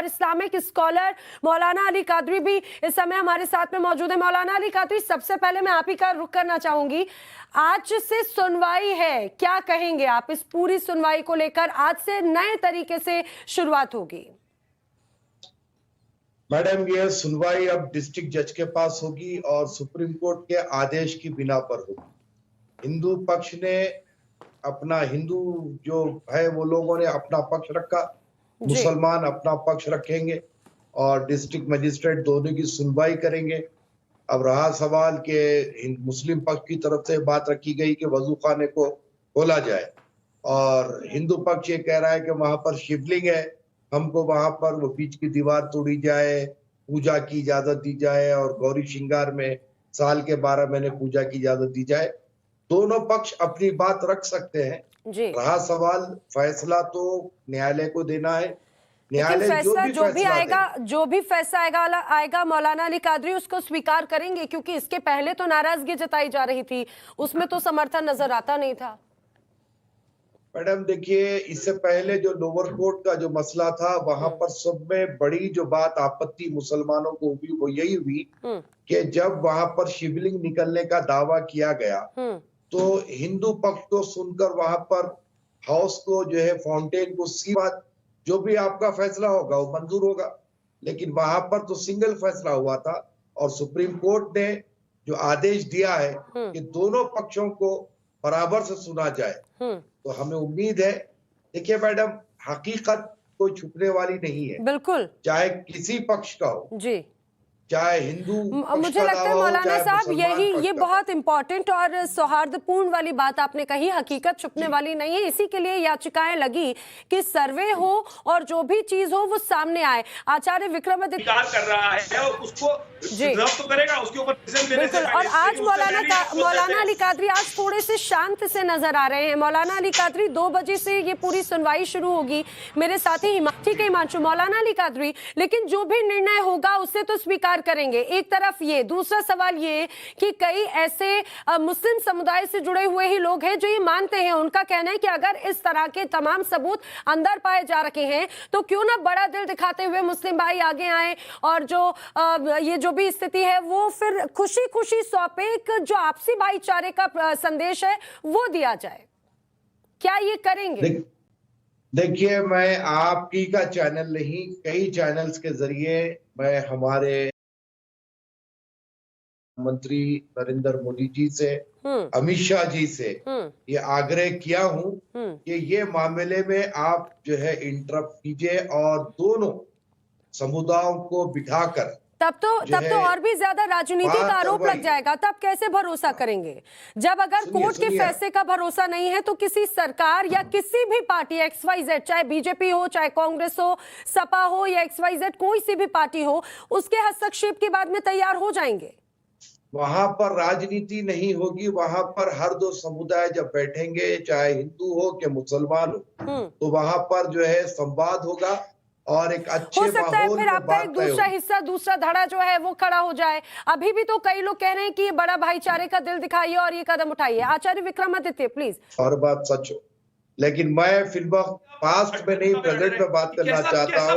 और Islamic scholar मौलाना अली कादरी भी इस समय हमारे साथ में मौजूद है। मौलाना अली कादरी, सबसे पहले मैं आप ही का रुख करना चाहूंगी, आज से सुनवाई है, क्या कहेंगे आप इस पूरी सुनवाई को लेकर? आज से नए तरीके से शुरुआत होगी। मैडम, यह सुनवाई अब डिस्ट्रिक्ट जज के पास होगी और सुप्रीम कोर्ट के आदेश की बिना पर होगी। हिंदू पक्ष ने अपना, हिंदू जो है वो लोगों ने अपना पक्ष रखा, मुसलमान अपना पक्ष रखेंगे और डिस्ट्रिक्ट मजिस्ट्रेट दोनों की सुनवाई करेंगे। अब रहा सवाल कि मुस्लिम पक्ष की तरफ से बात रखी गई कि वजू खाने को खोला जाए और हिंदू पक्ष ये कह रहा है कि वहां पर शिवलिंग है, हमको वहां पर वो बीच की दीवार तोड़ी जाए, पूजा की इजाजत दी जाए और गौरी श्रृंगार में साल के 12 महीने पूजा की इजाजत दी जाए। दोनों पक्ष अपनी बात रख सकते हैं। रहा सवाल, फैसला तो न्यायालय को देना है। न्यायालय जो भी फैसला आएगा मौलाना अली कादरी उसको स्वीकार करेंगे, क्योंकि इसके पहले तो नाराजगी जताई जा रही थी, उसमें तो समर्थन नजर आता नहीं था। मैडम देखिए, इससे पहले जो लोअर कोर्ट का जो मसला था वहां पर सब में बड़ी जो बात आपत्ति मुसलमानों को हुई वो यही हुई कि जब वहां पर शिवलिंग निकलने का दावा किया गया तो हिंदू पक्ष को सुनकर वहां पर हाउस को जो है फाउंटेन को बात जो भी आपका फैसला होगा वो मंजूर होगा, लेकिन वहां पर तो सिंगल फैसला हुआ था और सुप्रीम कोर्ट ने जो आदेश दिया है कि दोनों पक्षों को बराबर से सुना जाए। तो हमें उम्मीद है, देखिए मैडम, हकीकत कोई छुपने वाली नहीं है, बिल्कुल, चाहे किसी पक्ष का हो जी, चाहे हिंदू। मुझे लगता है मौलाना साहब ये बहुत इंपॉर्टेंट और सौहार्दपूर्ण वाली बात आपने कही, हकीकत छुपने वाली नहीं है। इसी के लिए याचिकाएं लगी कि सर्वे हो और जो भी चीज हो वो सामने आए। आचार्य विक्रमादित्य कर रहा है उसको तो करेगा, उसके ऊपर बिल्कुल। और आज मौलाना अली कादरी आज थोड़े से शांत से नजर आ रहे हैं। मौलाना अली कादरी 2 बजे से ये पूरी सुनवाई शुरू होगी, मेरे साथी ठीक है हिमांशु। मौलाना अली कादरी, लेकिन जो भी निर्णय होगा उससे तो स्वीकार करेंगे, एक तरफ ये, दूसरा सवाल ये कि कई ऐसे मुस्लिम समुदाय से जुड़े हुए ही लोग हैं जो ये मानते हैं, उनका कहना है कि अगर इस तरह के तमाम सबूत अंदर पाए जा रखे हैं तो क्यों ना बड़ा दिल दिखाते हुए मुस्लिम भाई आगे आए और जो ये जो भी स्थिति है वो फिर खुशी खुशी सौंपे, जो आपसी भाईचारे का संदेश है वो दिया जाए। क्या ये करेंगे? देखिए, मैं आपकी का चैनल नहीं, कई चैनल्स के जरिए मैं हमारे मंत्री नरेंद्र मोदी जी से, अमित शाह जी से ये आग्रह किया हूं कि ये मामले में आप जो है इंटरप्ट कीजिए और दोनों समुदायों को बिठाकर, तब तो और भी ज्यादा राजनीति का आरोप लग जाएगा। तब कैसे भरोसा करेंगे जब अगर कोर्ट के फैसले का भरोसा नहीं है तो किसी सरकार या किसी भी पार्टी XYZ, चाहे बीजेपी हो, चाहे कांग्रेस हो, सपा हो या XYZ, कोई सी भी पार्टी हो, उसके हस्तक्षेप के बाद में तैयार हो जाएंगे। वहां पर राजनीति नहीं होगी, वहां पर हर दो समुदाय जब बैठेंगे, चाहे हिंदू हो कि मुसलमान हो, तो वहां पर जो है संवाद होगा और एक अच्छे हो सकता है फिर आपका एक दूसरा हिस्सा, दूसरा धड़ा जो है वो खड़ा हो जाए। अभी भी तो कई लोग कह रहे हैं कि ये बड़ा भाईचारे का दिल दिखाइए और ये कदम उठाइए। आचार्य विक्रमादित्य प्लीज। हर बात सच हो, लेकिन मैं फिलहाल पास्ट में नहीं, प्रेजेंट में बात करना चाहता हूँ।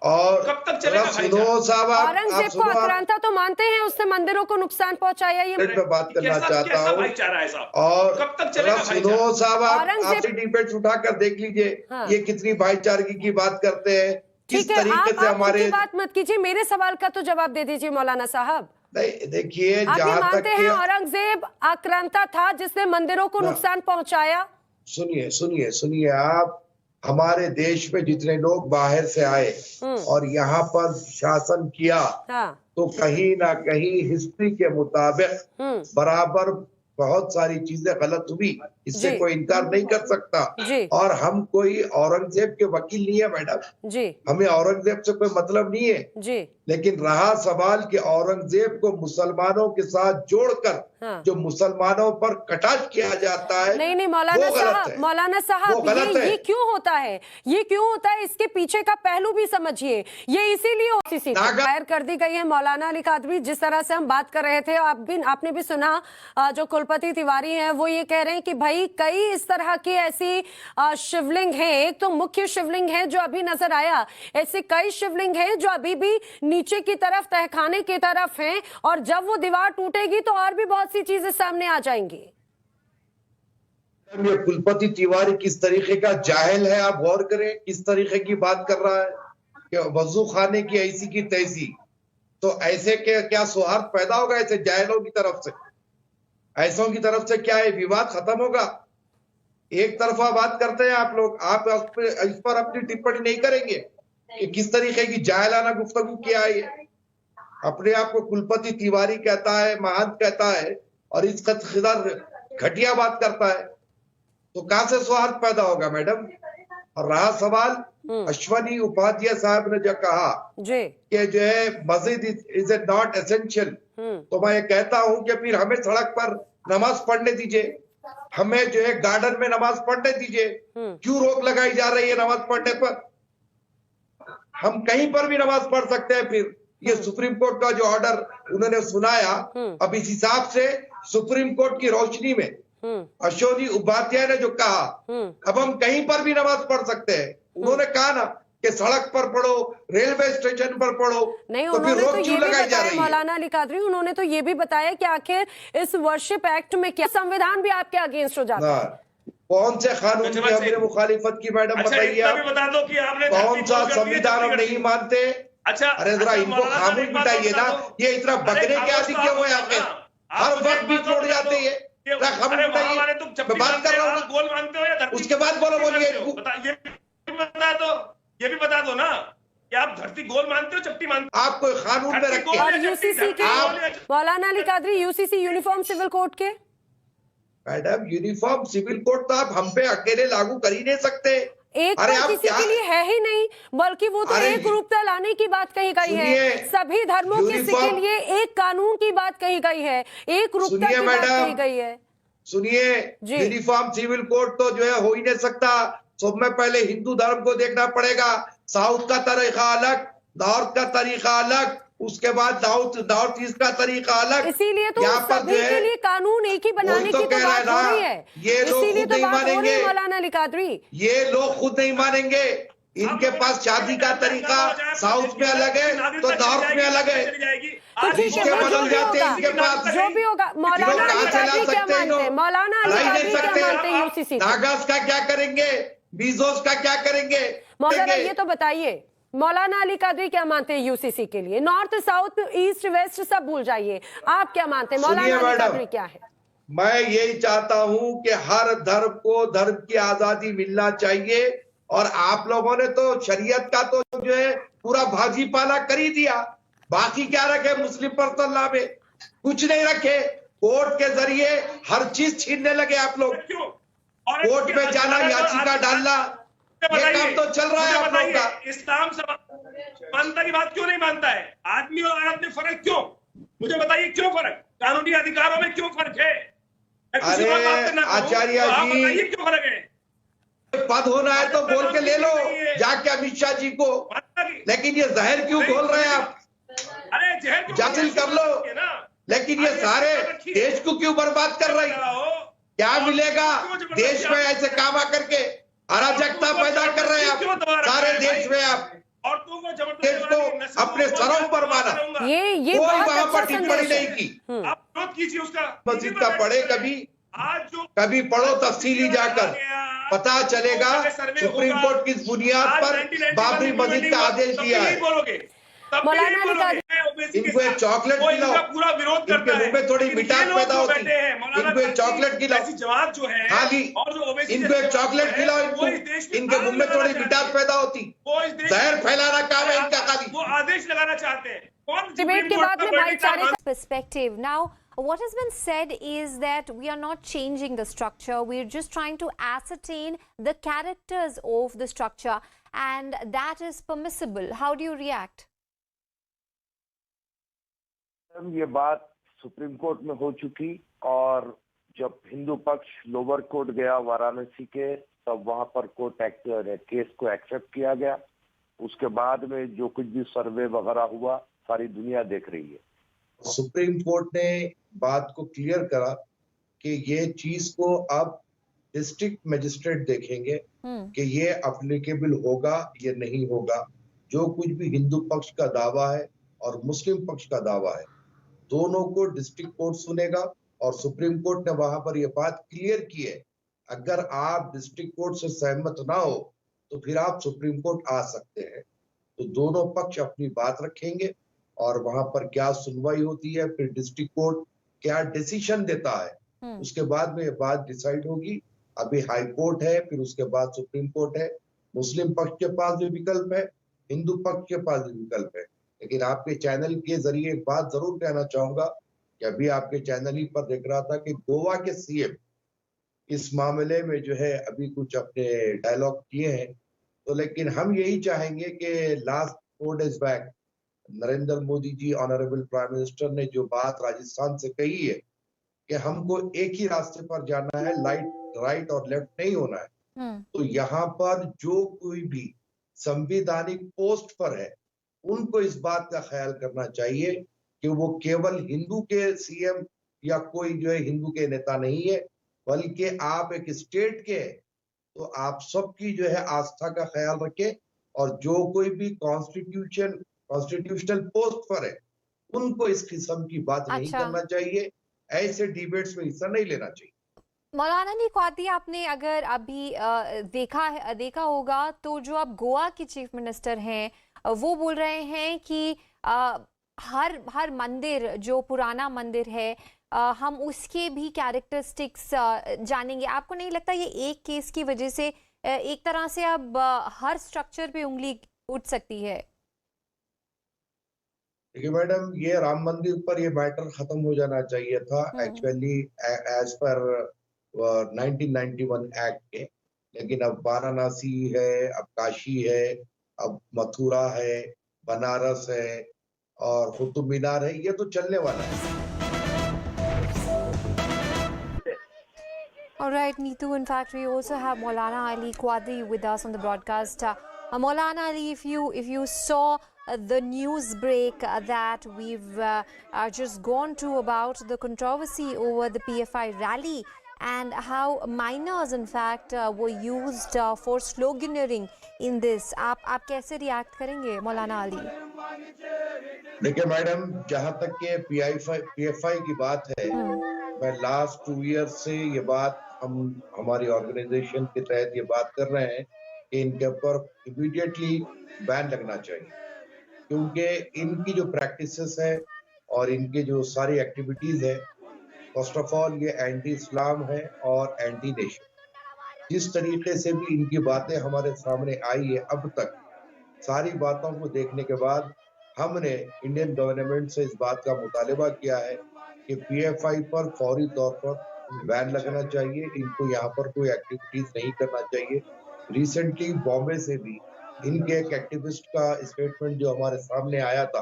और कब तक चलेगा सुनो साहब, औरंगजेब को आक्रांता तो मानते हैं, उसने मंदिरों को नुकसान पहुंचाया, ये में बात करना चाहता हूँ। और कब तक चलेगा सुनो साहब, आप डिबेट उठाकर देख लीजिए ये कितनी भाईचारगी की बात करते हैं, किस तरीके से हमारे। बात मत कीजिए, मेरे सवाल का तो जवाब दे दीजिए मौलाना साहब। नहीं देखिए, जहां मानते हैं औरंगजेब आक्रांता था जिसने मंदिरों को नुकसान पहुंचाया। सुनिए आप, हमारे देश में जितने लोग बाहर से आए और यहाँ पर शासन किया, तो कहीं ना कहीं हिस्ट्री के मुताबिक बराबर बहुत सारी चीजें गलत हुई, इससे कोई इनकार नहीं कर सकता। और हम कोई औरंगजेब के वकील नहीं है मैडम, हमें औरंगजेब से कोई मतलब नहीं है। लेकिन रहा सवाल कि औरंगजेब को मुसलमानों के साथ जोड़कर जो मुसलमानों पर कटाक्ष किया जाता है, नहीं मौलाना साहब ये क्यों होता है, ये क्यों होता है, इसके पीछे का पहलू भी समझिए। ये इसीलिए दायर कर दी गई है। मौलाना अली कादरी, जिस तरह से हम बात कर रहे थे, आपने भी सुना जो कुलपति तिवारी हैं, वो ये कह रहे हैं कि भाई कई इस तरह की ऐसी शिवलिंग हैं। एक तो मुख्य शिवलिंग है जो अभी नजर आया, ऐसे कई शिवलिंग हैं जो अभी भी नीचे की तरफ तहखाने की तरफ हैं, और जब वो दीवार टूटेगी तो और भी बहुत सी चीजें सामने आ जाएंगी। ये कुलपति तिवारी किस तरीके का जाहिल है, आप गौर करें किस तरीके की बात कर रहा है कि वजू खाने की ऐसी की तैसी। तो ऐसे के क्या सौहार्द पैदा होगा ऐसे जाहिलों की तरफ से? ऐसों की तरफ से क्या है विवाद खत्म होगा? एक तरफा बात करते हैं आप लोग, आप इस पर अपनी टिप्पणी नहीं करेंगे कि किस तरीके की जाहिलाना गुफ्तगू किया है। अपने आप को कुलपति तिवारी कहता है, महंत कहता है, और इस कदर घटिया बात करता है, तो कहां से सौहार्द पैदा होगा मैडम? और रहा सवाल अश्वनी उपाध्याय साहब ने जो कहा कि जो है मस्जिद इज ए नॉट एसेंशियल, तो मैं ये कहता हूं कि फिर हमें सड़क पर नमाज पढ़ने दीजिए, हमें जो है गार्डन में नमाज पढ़ने दीजिए। क्यों रोक लगाई जा रही है नमाज पढ़ने पर? हम कहीं पर भी नमाज पढ़ सकते हैं। फिर ये सुप्रीम कोर्ट का जो ऑर्डर उन्होंने सुनाया, अब इस हिसाब से सुप्रीम कोर्ट की रोशनी में अश्वनी उपाध्याय ने जो कहा, अब हम कहीं पर भी नमाज पढ़ सकते हैं। उन्होंने कहा ना कि सड़क पर पढ़ो, रेलवे स्टेशन पर पढ़ो, नहीं, तो फिर रोक क्यों लगाई जा रही है? मौलाना अली कादरी, उन्होंने तो ये भी बताया कि आखिर इस वर्शिप एक्ट में क्या संविधान भी आपके अगेंस्ट हो जाता है। कौन से कानून की हमने मुखालिफत की मैडम? बताइए आप, बता दो कि आपने कौन सा संविधान हम नहीं मानते? अच्छा, अरे जरा इनको खामोश बिठाइए ना, ये इतना बकरे के आदि क्यों हुए आपके? हर वक्त भी छोड़ जाते हैं। बात कर रहा हूँ, गोल मानते हो या उसके बाद बोलिए। ये भी बता दो ना कि आप धरती गोल मानते हो चपटी मानते हो? आप कोई कानून में रखिए। और यूसीसी के मौलाना Ali Qadri, UCC uniform civil code के मैडम, यूनिफॉर्म सिविल कोड तो आप हम पे अकेले लागू कर ही नहीं सकते। एक अरे पर किसी के लिए है ही नहीं, बल्कि वो तो एक रूपता लाने की बात कही गई है। सभी धर्मों के लिए एक कानून की बात कही गई है, एक रूपता की बात कही गई है। सुनिए, यूनिफॉर्म सिविल कोड तो जो है हो ही नहीं सकता। सब में पहले हिंदू धर्म को देखना पड़ेगा। साउथ का तरीका अलग, नॉर्थ का तरीका अलग, उसके बाद नॉर्थ ईस्ट का तरीका अलग। इसीलिए तो सभी के लिए कानून एक ही बनाने की तो बात हो रही है। ये लोग खुद नहीं मानेंगे मौलाना अली कादरी, ये लोग खुद नहीं मानेंगे। इनके पास शादी का तरीका साउथ में अलग है तो नॉर्थ में अलग है, रिश्ते बदल जाते हैं इनके पास। जो भी होगा, मौलाना अली कादरी क्या मानते हैं? मौलाना अली कादरी क्या मानते हैं यूसीसी? नागास का क्या करेंगे? बीजोस का क्या करेंगे? मौलाना ये तो बताइए, मौलाना अली कादरी क्या मानते हैं यूसीसी के लिए? नॉर्थ साउथ ईस्ट वेस्ट सब भूल जाइए, आप क्या मानते हैं? मौलाना अली कादरी क्या है? मैं यही चाहता हूं कि हर धर्म को धर्म की आजादी मिलना चाहिए, और आप लोगों ने तो शरीयत का तो जो है पूरा भाजी पाला कर ही दिया। बाकी क्या रखे मुस्लिम पर्सनल लॉ में? कुछ नहीं रखे। कोर्ट के जरिए हर चीज छीनने लगे आप लोग। कोर्ट में जाना, याचिका डालना, ये काम तो चल रहा है आप लोगों का। इस्लाम समानता की बात क्यों नहीं मानता है? आदमी और औरत में फर्क क्यों? मुझे बताइए क्यों फर्क? कानूनी अधिकारों में क्यों फर्क है? अरे आचार्य जी, क्यों फर्क है? पद होना है तो बोल के ले लो जाके अमित शाह जी को, लेकिन ये जहर क्यों खोल रहे हैं आप? अरे जहर जासिल कर लो, लेकिन ये सारे देश को क्यों बर्बाद कर रहे हैं? क्या मिलेगा देश में ऐसे काम आकर के? अराजकता पैदा कर रहे हैं आप सारे देश में। आप देश को अपने सरों पर माना, ये कोई वहां पर टिप्पणी नहीं की। आप विरोध कीजिए उसका। मस्जिद का पढ़े, कभी पढ़ो तफसीली जाकर, पता चलेगा सुप्रीम कोर्ट किस बुनियाद पर बाबरी मस्जिद का आदेश दिया है। मौलाना अली कादरी, इनको एक चॉकलेट खिलाओ, पूरा विरोध इनके मुंह में थोड़ी मिठास पैदा होती है। इनको एक चॉकलेट खिलाओ, जवाब जो है खाली इनको एक चॉकलेट खिलाओ, इनके मुंह में थोड़ी मिठास पैदा होती। जहर फैलाना काम है इनका खाली। वो आदेश लगाना चाहते हैं। डिबेट के बाद में भाईचारे perspective. Now, what has been said is that we are not changing the structure. We're just trying to ascertain the characters of the structure, and that is permissible. How do you react? ये बात supreme court में हो चुकी, और जब हिंदू पक्ष lower court गया वाराणसी के, तब वहां पर कोर्ट केस को एक्सेप्ट किया गया। उसके बाद में जो कुछ भी सर्वे वगैरह हुआ सारी दुनिया देख रही है। सुप्रीम कोर्ट ने बात को क्लियर करा कि ये चीज को अब डिस्ट्रिक्ट मजिस्ट्रेट देखेंगे कि ये अप्लीकेबल होगा या नहीं होगा। जो कुछ भी हिंदू पक्ष का दावा है और मुस्लिम पक्ष का दावा है, दोनों को डिस्ट्रिक्ट कोर्ट सुनेगा और सुप्रीम कोर्ट ने वहां पर यह बात क्लियर की है, अगर आप डिस्ट्रिक्ट कोर्ट से सहमत ना हो तो फिर आप सुप्रीम कोर्ट आ सकते हैं। तो दोनों पक्ष अपनी बात रखेंगे और वहां पर क्या सुनवाई होती है, फिर डिस्ट्रिक्ट कोर्ट क्या डिसीजन देता है, उसके बाद में ये बात डिसाइड होगी। अभी हाई कोर्ट है, फिर उसके बाद सुप्रीम कोर्ट है। मुस्लिम पक्ष के पास भी विकल्प है, हिंदू पक्ष के पास भी विकल्प है। लेकिन आपके चैनल के जरिए एक बात जरूर कहना चाहूंगा कि अभी आपके चैनल ही पर देख रहा था कि गोवा के सीएम इस मामले में जो है अभी कुछ अपने डायलॉग किए हैं। तो लेकिन हम यही चाहेंगे कि last 4 days back Narendra Modi ji, honourable prime minister ने जो बात राजस्थान से कही है कि हमको एक ही रास्ते पर जाना है, राइट और लेफ्ट नहीं होना है। तो यहाँ पर जो कोई भी संवैधानिक पोस्ट पर है उनको इस बात का ख्याल करना चाहिए कि वो केवल हिंदू के सीएम या कोई जो है हिंदू के नेता नहीं है, बल्कि आप एक स्टेट के हैं, तो आप सबकी जो है आस्था का ख्याल रखें और जो कोई भी कॉन्स्टिट्यूशनल पोस्ट पर है उनको इस किस्म की बात नहीं करना चाहिए, ऐसे डिबेट्स में हिस्सा नहीं लेना चाहिए। मौलाना अली कादरी, आपने अगर अभी देखा होगा तो जो अब गोवा के चीफ मिनिस्टर हैं वो बोल रहे हैं कि हर मंदिर जो पुराना मंदिर है हम उसके भी कैरेक्टरिस्टिक्स जानेंगे। आपको नहीं लगता ये एक केस की वजह से एक तरह से अब हर स्ट्रक्चर पे उंगली उठ सकती है? देखिए मैडम, ये राम मंदिर पर ये मैटर खत्म हो जाना चाहिए था एक्चुअली एज पर 1991 एक्ट के। लेकिन अब वाराणसी है, अब काशी है, अब मथुरा है, बनारस है और कुतुब मीनार है, ये तो चलने वाला है। All right, Neetu, in fact, we also have Maulana Ali Quadri with us on the broadcast. Maulana Ali, if you saw the news break that we've just gone to about the controversy over the PFI rally and how minors, in fact, were used for sloganeering in this. आप कैसे react करेंगे, Maulana Ali? देखिए madam, जहाँ तक के PFI की बात है, मैं लास्ट 2 years से ये बात हमारी ऑर्गेनाइजेशन के तहत ये बात कर रहे हैं कि इनके ऊपर इमीडिएटली बैन लगना चाहिए, क्योंकि इनकी जो प्रैक्टिसेस है और इनके जो सारी एक्टिविटीज है, फर्स्ट ऑफ ऑल ये एंटी इस्लाम है और एंटी नेशन। जिस तरीके से भी इनकी बातें हमारे सामने आई है अब तक, सारी बातों को देखने के बाद हमने इंडियन गवर्नमेंट से इस बात का मुतालिबा किया है कि PFI पर फौरी तौर पर बैन लगना चाहिए। इनको यहाँ पर कोई एक्टिविटीज नहीं करना चाहिए। रिसेंटली बॉम्बे से भी इनके एक एक्टिविस्ट का स्टेटमेंट जो हमारे सामने आया था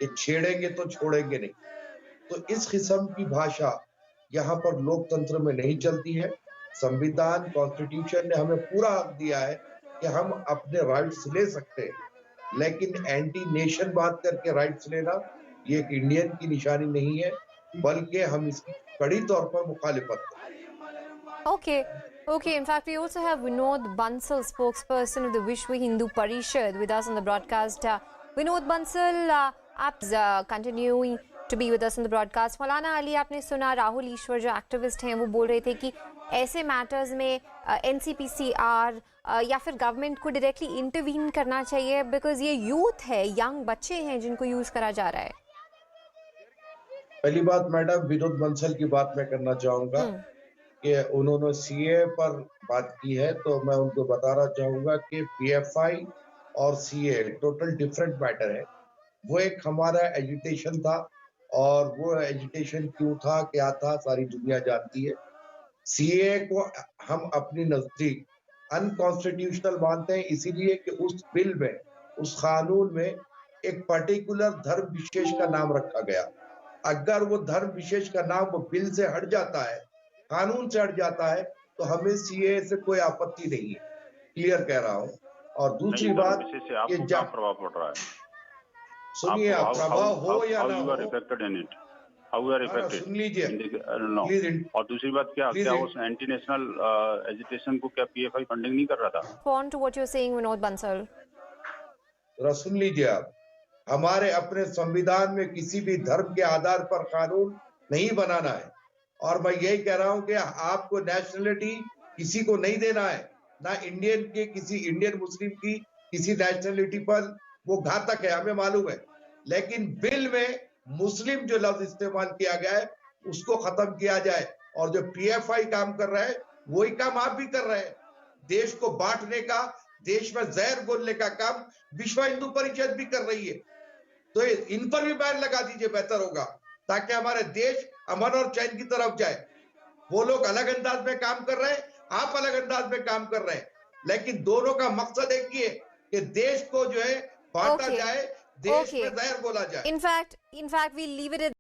कि छेड़ेंगे तो छोड़ेंगे नहीं। तो इस किस्म की भाषा यहाँ पर लोकतंत्र में नहीं चलती है। संविधान, कॉन्स्टिट्यूशन ने हमें पूरा हक दिया है कि हम अपने राइट्स ले सकते हैं, लेकिन एंटी नेशन बात करके राइट्स लेना ये एक इंडियन की निशानी नहीं है, बल्कि हम इसकी कड़ी तौर पर मुखालिफत हैं। Okay, in fact, we also have Vinod Bansal, spokesperson of the Vishwa Hindu Parishad, with us on the broadcast. Vinod Bansal, आप continuing to be with us on the broadcast. मौलाना अली, आपने सुना राहुल ईश्वर जो एक्टिविस्ट हैं वो बोल रहे थे कि ऐसे मैटर्स में NCPCR या फिर गवर्नमेंट को डायरेक्टली इंटरवीन करना चाहिए, बिकॉज ये यूथ है, यंग बच्चे हैं जिनको यूज करा जा रहा है। पहली बात मैडम, विनोद बंसल की बात मैं करना चाहूंगा कि उन्होंने CA पर बात की है, तो मैं उनको बताना चाहूंगा कि PFI और CA टोटल डिफरेंट मैटर है। वो एक हमारा एजुटेशन था और वो एजुटेशन क्यों था, क्या था, सारी दुनिया जानती है। CA को हम अपनी नजदीक अनकॉन्स्टिट्यूशनल मानते हैं, इसीलिए कि उस बिल में, उस कानून में एक पर्टिकुलर धर्म विशेष का नाम रखा गया। अगर वो धर्म विशेष का नाम वो बिल से हट जाता है, कानून से हट जाता है, तो हमें CA से कोई आपत्ति नहीं है, क्लियर कह रहा हूँ। और दूसरी बात कि जब प्रभाव पड़ रहा है, सुनिए, प्रभाव हो या ना हो, हाउ वी आर हाँ, इफेक्टेड सुन लीजिए नो। प्लीज और दूसरी बात, क्या Please क्या in- उस एंटी नेशनल एजिटेशन को क्या पीएफआई फंडिंग नहीं कर रहा था? On to what you're saying, Vinod Bansal. जरा सुन लीजिए आप, हमारे अपने संविधान में किसी भी धर्म के आधार पर कानून नहीं बनाना है। और मैं यही कह रहा हूं कि आपको नेशनलिटी किसी को नहीं देना है, ना इंडियन के किसी इंडियन मुस्लिम की किसी नेशनलिटी पर, वो घातक है, हमें मालूम है। लेकिन बिल में मुस्लिम जो लफ्ज इस्तेमाल किया गया है उसको खत्म किया जाए। और जो पीएफआई काम कर रहा है वही काम आप भी कर रहे हैं। देश को बांटने का, देश में जहर घोलने का काम विश्व हिंदू परिषद भी कर रही है। तो इन पर भी बैन लगा दीजिए, बेहतर होगा, ताकि हमारे देश अमन और चैन की तरफ जाए। वो लोग अलग अंदाज में काम कर रहे हैं, आप अलग अंदाज में काम कर रहे हैं, लेकिन दोनों का मकसद एक ही है कि देश को जो है बांटा Okay. जाए, देश Okay. में जहर बोला जाए। In fact, we'll leave it at